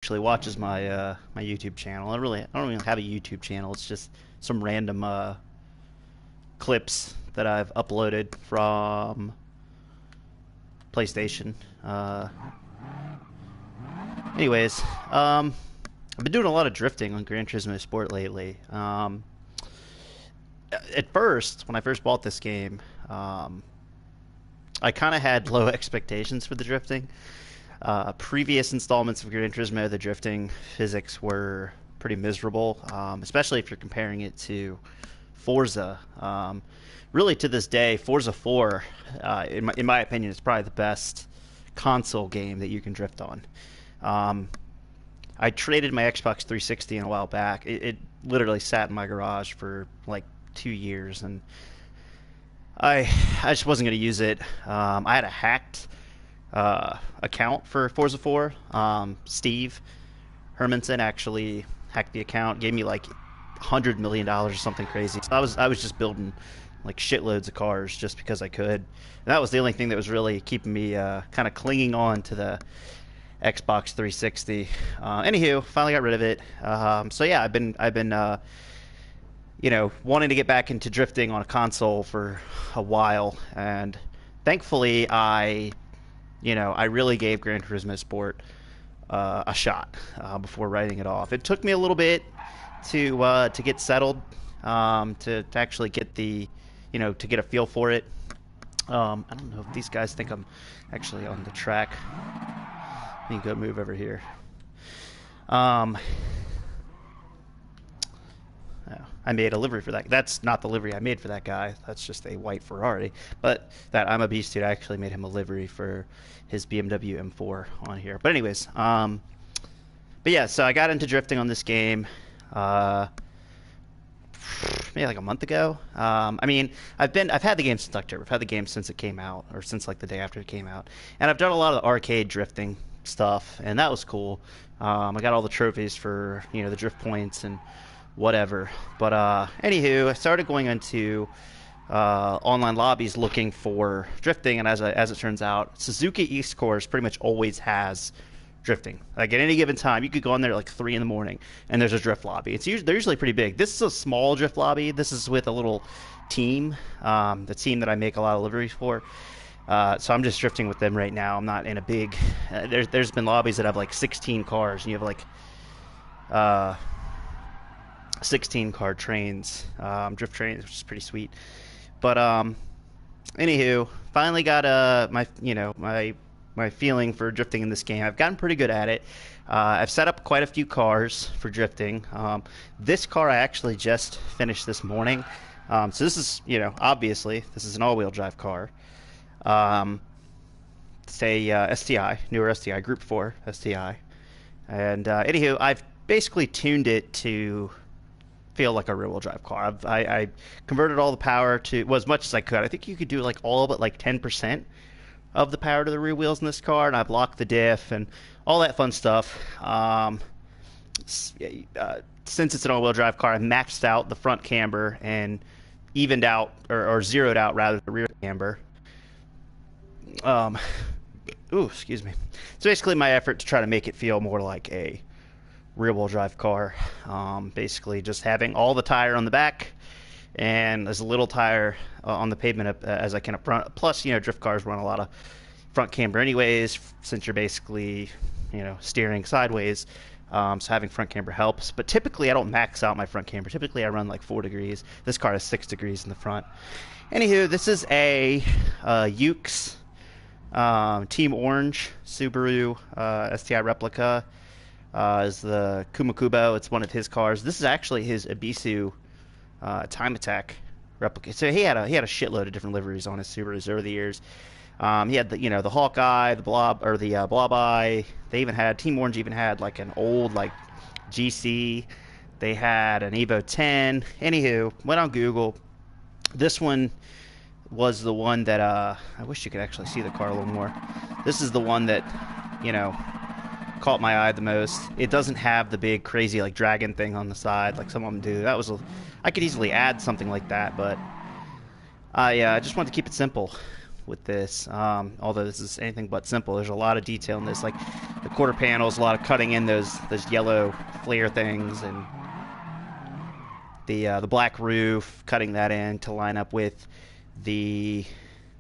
actually watches my my YouTube channel. I don't even have a YouTube channel. It's just some random clips that I've uploaded from PlayStation. Anyways, I've been doing a lot of drifting on Gran Turismo Sport lately. At first, when I first bought this game, I kind of had low expectations for the drifting. Previous installments of Gran Turismo, the drifting physics were pretty miserable, especially if you're comparing it to Forza. Really, to this day, Forza 4, in my opinion, is probably the best console game that you can drift on. I traded my Xbox 360 in a while back. It literally sat in my garage for like 2 years, and I just wasn't going to use it. I had a hacked account for Forza 4. Steve Hermanson actually hacked the account, gave me like $100 million or something crazy. So I was just building like shitloads of cars just because I could. And that was the only thing that was really keeping me kind of clinging on to the Xbox 360. Anywho, finally got rid of it. So yeah, I've been wanting to get back into drifting on a console for a while, and thankfully I really gave Gran Turismo Sport a shot before writing it off. It took me a little bit to get settled, to actually get to get a feel for it. I don't know if these guys think I'm actually on the track. Let me go move over here. I made a livery for that. That's not the livery I made for that guy. That's just a white Ferrari. But that I'm a Beast Dude, I actually made him a livery for his BMW M4 on here. But anyways, but yeah, so I got into drifting on this game maybe like a month ago. I mean, I've had the game since October. I've had the game since it came out, or since like the day after it came out. And I've done a lot of the arcade drifting stuff, and that was cool. I got all the trophies for the drift points and whatever. But anywho, I started going into online lobbies looking for drifting, and as it turns out, Suzuki East Course pretty much always has drifting. Like at any given time, you could go in there at like 3 in the morning, and there's a drift lobby. They're usually pretty big. This is a small drift lobby. This is with a little team, the team that I make a lot of liveries for. So I'm just drifting with them right now. I'm not in a big. There's been lobbies that have like 16 cars, and you have like 16 car trains, drift trains, which is pretty sweet. But anywho, finally got my feeling for drifting in this game. I've gotten pretty good at it. I've set up quite a few cars for drifting. This car I actually just finished this morning. So this is, obviously this is an all-wheel drive car. It's a STI, newer STI, Group 4 STI. And anywho, I've basically tuned it to feel like a rear-wheel drive car. I converted all the power to, well, as much as I could. I think you could do like all but like 10% of the power to the rear wheels in this car, and I've locked the diff and all that fun stuff. Since it's an all-wheel drive car, I maxed out the front camber and evened out or zeroed out rather the rear camber. Excuse me. So basically, my effort to try to make it feel more like a rear-wheel drive car. Basically, just having all the tire on the back and as little tire on the pavement as I can up front. Plus, drift cars run a lot of front camber anyways, since you're basically, steering sideways. So having front camber helps. But typically, I don't max out my front camber. Typically, I run like 4 degrees. This car has 6 degrees in the front. Anywho, this is a Ukes Team Orange Subaru STI replica. Is the Kumakubo. It's one of his cars. This is actually his Ibisu Time Attack replica. So he had a shitload of different liveries on his Subarus over the years. He had the Hawkeye, the Blob, or the Blob Eye. They even had Team Orange even had like an old like GC. They had an Evo 10. Anywho, went on Google. This one was the one that I wish you could actually see the car a little more. This is the one that caught my eye the most. It doesn't have the big crazy like dragon thing on the side like some of them do. I could easily add something like that, but yeah, I just wanted to keep it simple with this. Although this is anything but simple. There's a lot of detail in this, like the quarter panels, a lot of cutting in those yellow flare things, and the black roof, cutting that in to line up with the,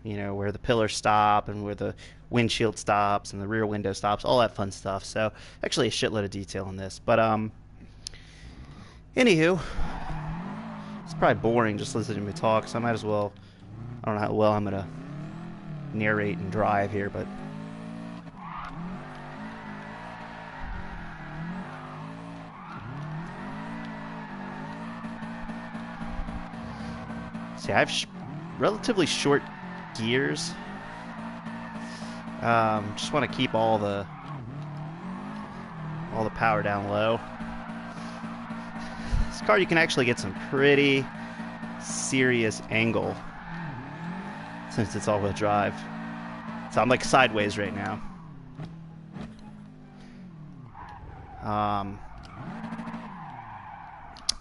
where the pillars stop and where the windshield stops and the rear window stops, all that fun stuff. So actually a shitload of detail in this. But anywho, it's probably boring just listening to me talk, so I might as well, I don't know how well I'm gonna narrate and drive here, but see, I have relatively short gears. Just want to keep all the power down low. This car, you can actually get some pretty serious angle since it's all-wheel drive. So I'm like sideways right now. I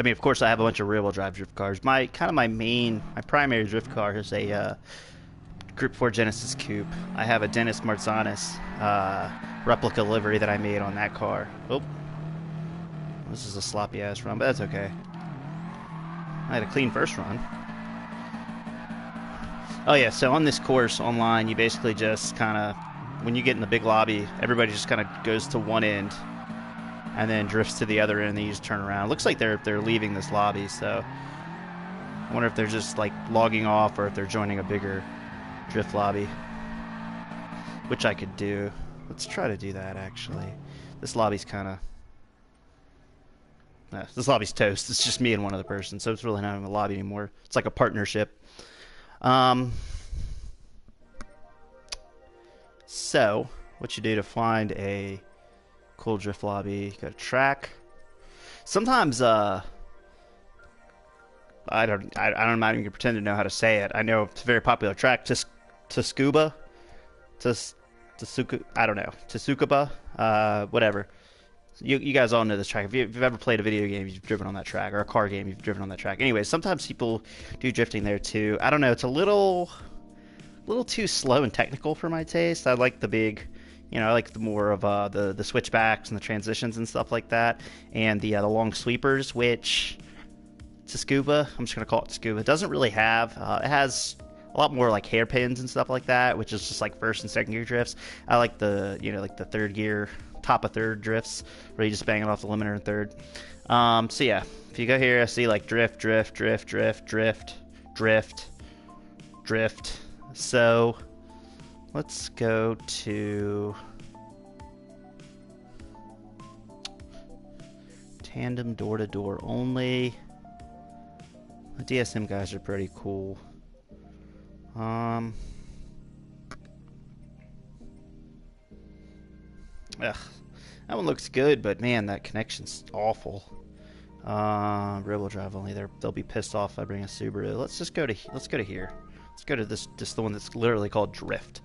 mean, of course, I have a bunch of rear-wheel drive drift cars. My primary drift car is a Group 4 Genesis Coupe. I have a Dennis Marzanis replica livery that I made on that car. Oh, this is a sloppy ass run, but that's okay. I had a clean first run. Oh yeah, so on this course online, you basically just kind of, when you get in the big lobby, everybody just kind of goes to one end and then drifts to the other end, and then you just turn around. It looks like they're leaving this lobby, so I wonder if they're just like logging off or if they're joining a bigger drift lobby, which I could do. Let's try to do that, actually. This lobby's kind of... this lobby's toast. It's just me and one other person, so it's really not even a lobby anymore. It's like a partnership. So, what you do to find a cool drift lobby, you go to track. Sometimes, I'm not even gonna pretend to know how to say it. I know it's a very popular track, Tsukuba, I don't know, Tsukuba, whatever. You guys all know this track. If you've ever played a video game, you've driven on that track, or a car game, you've driven on that track. Anyway, sometimes people do drifting there too. I don't know, it's a little too slow and technical for my taste. I like the big, I like the more of the switchbacks and the transitions and stuff like that, and the long sweepers, which Tsukuba, I'm just gonna call it Tsukuba, doesn't really have. It has a lot more like hairpins and stuff like that, which is just like first and second gear drifts. I like the like the third gear, top of third drifts, where you just bang it off the limiter in third. So yeah, if you go here, I see like drift. So let's go to tandem door-to-door only. The DSM guys are pretty cool. Ugh, that one looks good, but man, that connection's awful. Rear-wheel drive only. They'll be pissed off if I bring a Subaru. Let's go to here. Let's go to this the one that's literally called Drift.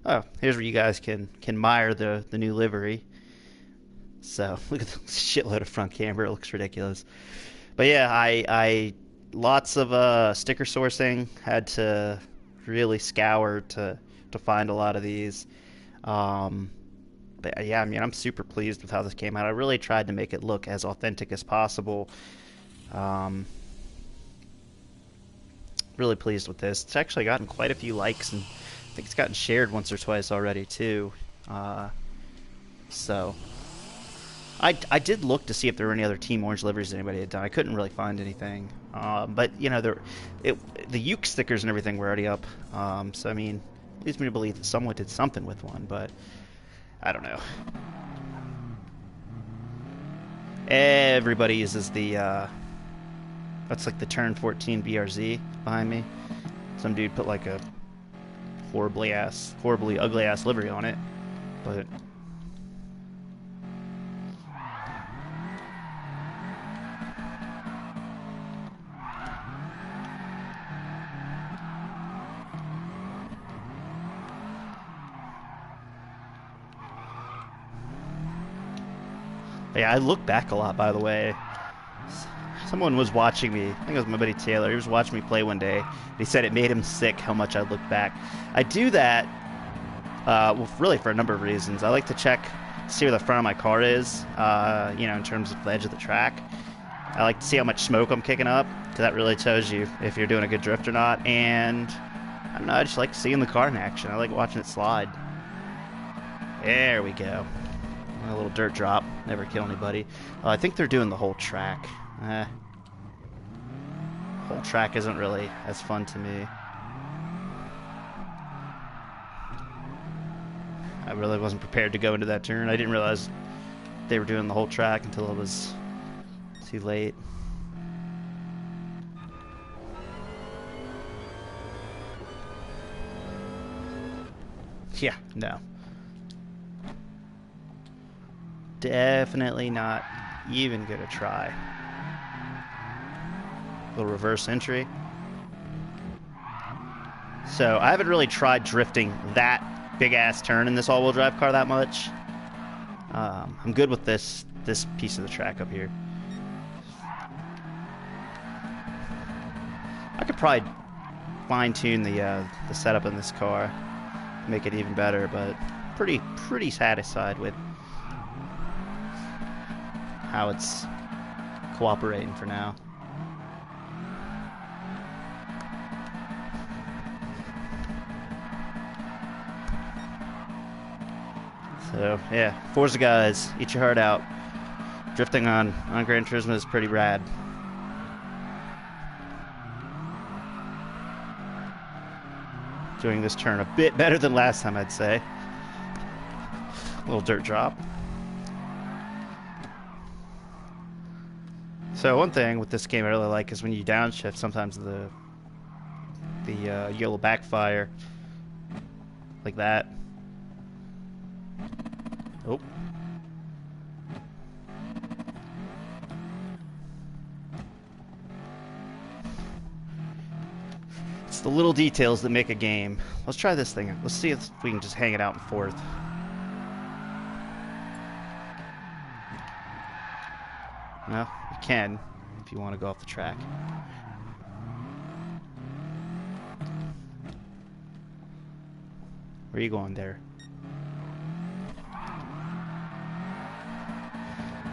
Oh, here's where you guys can admire the new livery. So look at the shitload of front camber. It looks ridiculous. But yeah, I lots of sticker sourcing. Had to really scour to find a lot of these. But yeah, I mean, I'm super pleased with how this came out. I really tried to make it look as authentic as possible. Really pleased with this. It's actually gotten quite a few likes, and I think it's gotten shared once or twice already too. So I did look to see if there were any other Team Orange liveries that anybody had done. I couldn't really find anything. But the uke stickers and everything were already up. So I mean, it leads me to believe that someone did something with one, but I don't know. Everybody uses the that's like the Turn 14 BRZ behind me. Some dude put like a horribly ugly ass livery on it, but yeah, I look back a lot, by the way. Someone was watching me. I think it was my buddy Taylor. He was watching me play one day. He said it made him sick how much I look back. I do that, well, really for a number of reasons. I like to check, see where the front of my car is, you know, in terms of the edge of the track. I like to see how much smoke I'm kicking up, because that really tells you if you're doing a good drift or not. And I don't know, I just like seeing the car in action. I like watching it slide. There we go. A little dirt drop. Never kill anybody. I think they're doing the whole track. Whole track isn't really as fun to me. I really wasn't prepared to go into that turn. I didn't realize they were doing the whole track until it was too late. Yeah, no. Definitely not even gonna try. Little reverse entry. So I haven't really tried drifting that big ass turn in this all-wheel drive car that much. I'm good with this piece of the track up here. I could probably fine-tune the setup in this car, make it even better, but pretty satisfied with how it's cooperating for now. So yeah, Forza guys, eat your heart out. Drifting on Gran Turismo is pretty rad. Doing this turn a bit better than last time, I'd say. A little dirt drop. So one thing with this game I really like is when you downshift, sometimes the yellow backfire like that. Oh. It's the little details that make a game. Let's try this thing. Let's see if we can just hang it out in fourth. Well, you can if you want to go off the track. Where are you going there?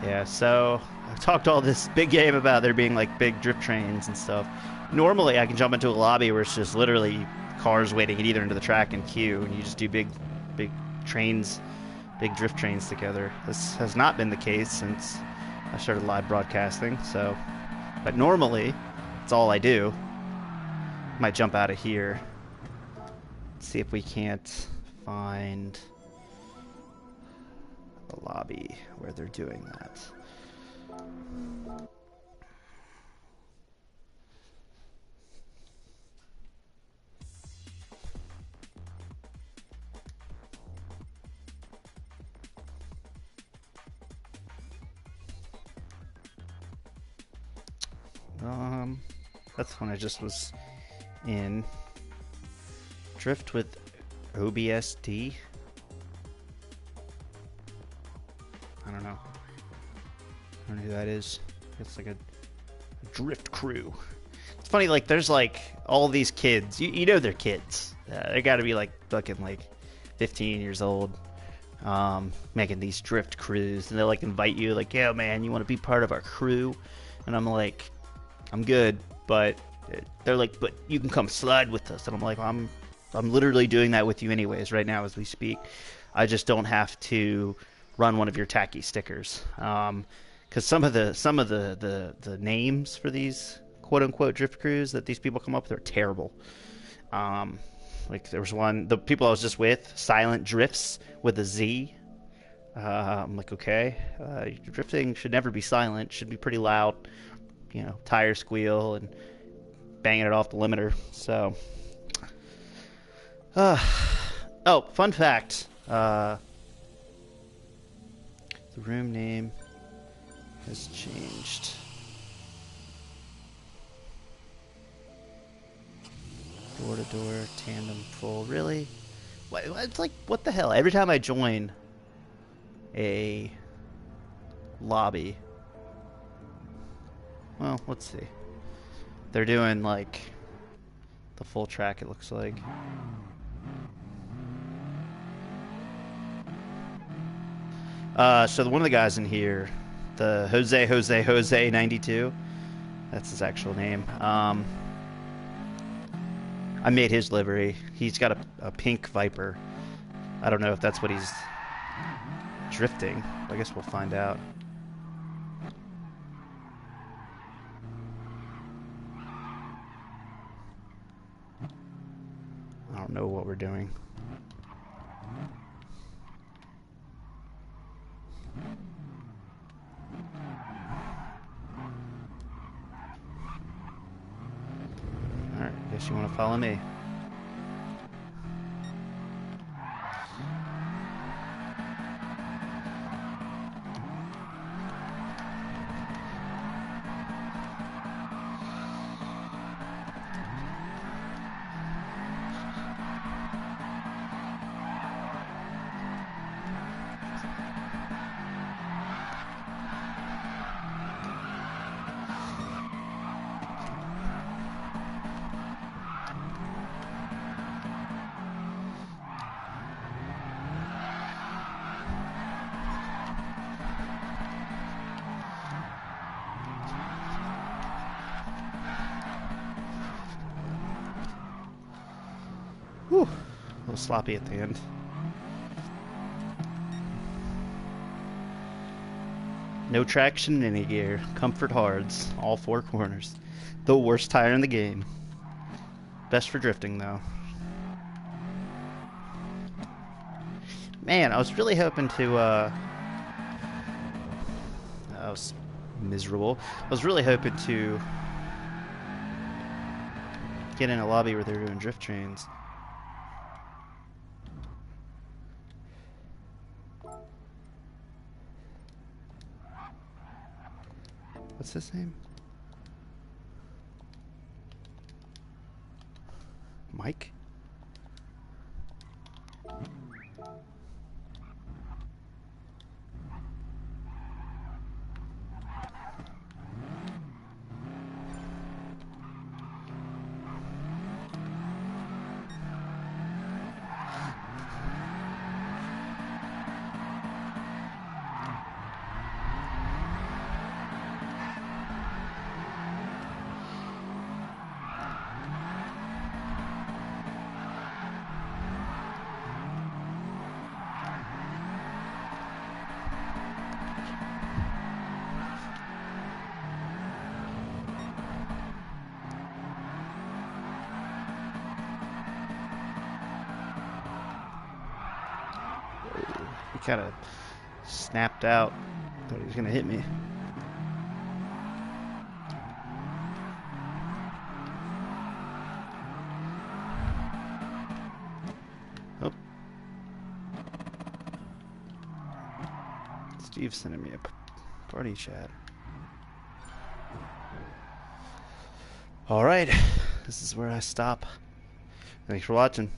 Yeah, so I've talked all this big game about there being like big drift trains and stuff. Normally I can jump into a lobby where it's just literally cars waiting at either end of the track in queue, and you just do big trains, big drift trains together. This has not been the case since I started live broadcasting, so, but normally it's all I do. Might jump out of here. Let's see if we can't find a lobby where they're doing that. That's when I just was in. Drift with OBSD. I don't know. I don't know who that is. It's like a drift crew. It's funny, like there's like all these kids. You know they're kids. They got to be like fucking like 15 years old, making these drift crews, and they like invite you, like, yeah, man, you want to be part of our crew? And I'm like, I'm good, but they're like, but you can come slide with us, and I'm like, I'm literally doing that with you anyways right now as we speak. I just don't have to run one of your tacky stickers, because some of the names for these quote unquote drift crews that these people come up with are terrible. Like there was one, the people I was just with, Silent Drifts with a Z. I'm like, okay, drifting should never be silent, should be pretty loud, you know, tire squeal and banging it off the limiter. So oh, fun fact, the room name has changed. Door to door, tandem full. Really? It's like, what the hell? Every time I join a lobby, Well, let's see. They're doing like the full track, it looks like. So one of the guys in here, the Jose 92, that's his actual name. I made his livery. He's got a pink Viper. I don't know if that's what he's drifting. I guess we'll find out. I don't know what we're doing. Alright, guess you want to follow me. Whew, a little sloppy at the end. No traction in any gear. Comfort hards. All four corners. The worst tire in the game. Best for drifting, though. Man, I was really hoping to, I was miserable. I was really hoping to get in a lobby where they were doing drift trains. What's his name? Mike? He kind of snapped out. Thought he was going to hit me. Oh. Steve's sending me a party chat. Alright, this is where I stop. Thanks for watching.